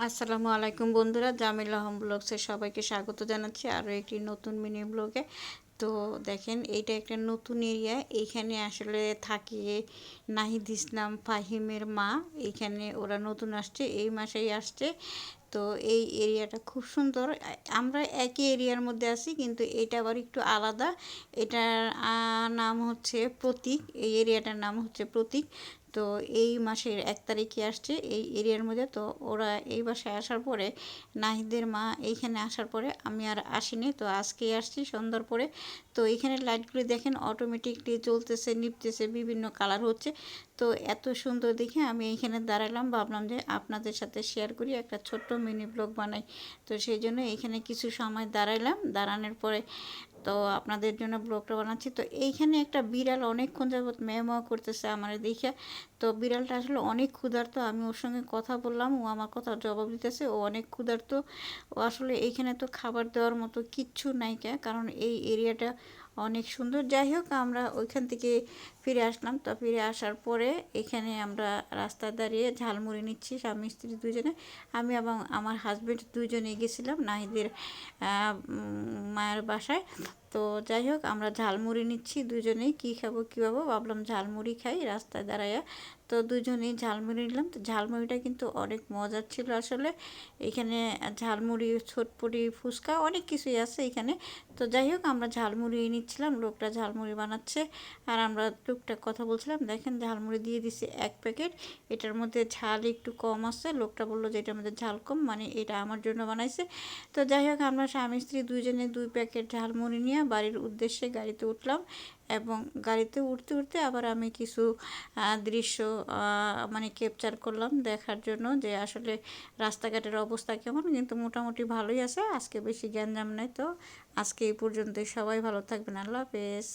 আসসালামু আলাইকুম বন্ধুরা, জামিলা হোম ব্লগসে সবাইকে স্বাগত জানাচ্ছি আরও একটি নতুন মিনি ব্লগে। তো দেখেন, এইটা একটা নতুন এরিয়া। এইখানে আসলে থাকে নাহিদ ইসলাম ফাহিমের মা। এইখানে ওরা নতুন আসছে, এই মাসেই আসছে। তো এই এরিয়াটা খুব সুন্দর। আমরা একই এরিয়ার মধ্যে আছি, কিন্তু এটা আবার একটু আলাদা। এটার নাম হচ্ছে প্রতীক। এই এরিয়াটার নাম হচ্ছে প্রতীক। তো এই মাসের 1 তারিখে আসছে এই এরিয়ার মধ্যে। তো ওরা এই বাসায় আসার পরে, নাহিদের মা এইখানে আসার পরে আমি আর আসিনি। তো আজকেই আসছি সন্ধ্যার পরে। তো এখানে লাইটগুলি দেখেন অটোমেটিকলি জ্বলতেছে, নিভতেছে, বিভিন্ন কালার হচ্ছে। তো এত সুন্দর দেখে আমি এইখানে দাঁড়ালাম, ভাবলাম যে আপনাদের সাথে শেয়ার করি, একটা ছোট্ট মিনি ব্লগ বানাই। তো সেই জন্য এখানে কিছু সময় দাঁড়াইলাম, দাঁড়ানোর পরে তো আপনাদের জন্য ব্লগটা বানাচ্ছি। তো এইখানে একটা বিড়াল অনেকক্ষণ যাবৎ ম্যাও করতেছে আমার দেখে। তো বিড়ালটা আসলে অনেক ক্ষুধার্ত। আমি ওর সঙ্গে কথা বললাম, ও আমার কথা জবাব দিতেছে। ও অনেক ক্ষুধার্ত। ও আসলে এইখানে তো খাবার দেওয়ার মতো কিচ্ছু নাই, কারণ এই এরিয়াটা অনেক সুন্দর। যাই হোক, আমরা ওইখান থেকে ফিরে আসলাম। তো ফিরে আসার পরে এখানে আমরা রাস্তায় দাঁড়িয়ে ঝালমুড়ি নিচ্ছি, স্বামী স্ত্রী দুজনে। আমি এবং আমার হাজব্যান্ড দুজনে গেছিলাম নাহিদের মায়ের বাসায়। তো যাই হোক, আমরা ঝালমুড়ি নিচ্ছি দুজনেই। কী খাবো কী খাবো, ভাবলাম ঝালমুড়ি খাই রাস্তায় দাঁড়াইয়া। তো দুজনেই ঝালমুড়ি নিলাম। তো ঝালমুড়িটা কিন্তু অনেক মজার ছিল আসলে। এখানে ঝালমুড়ি, ছটপটি, ফুচকা, অনেক কিছুই আছে এখানে। তো যাই হোক, আমরা ঝালমুড়ি নিচ্ছিলাম, লোকটা ঝালমুড়ি বানাচ্ছে আর আমরা টুকটাক কথা বলছিলাম। দেখেন, ঝালমুড়ি দিয়ে দিছে 1 প্যাকেট। এটার মধ্যে ঝাল একটু কম আছে। লোকটা বললো যে এটার মধ্যে ঝাল কম, মানে এটা আমার জন্য বানাইছে। তো যাই হোক, আমরা স্বামী স্ত্রী দুইজনে 2 প্যাকেট ঝালমুড়ি নিয়ে বাড়ির উদ্দেশ্যে গাড়িতে উঠলাম। এবং গাড়িতে উঠতে উঠতে আবার আমি কিছু দৃশ্য মানে ক্যাপচার করলাম, দেখার জন্য যে আসলে রাস্তাঘাটের অবস্থা কেমন। কিন্তু মোটামুটি ভালোই আছে, আজকে বেশি গ্যাঞ্জাম নেই। তো আজকে এই পর্যন্তই। সবাই ভালো থাকবেন। আল্লাহ হাফেজ।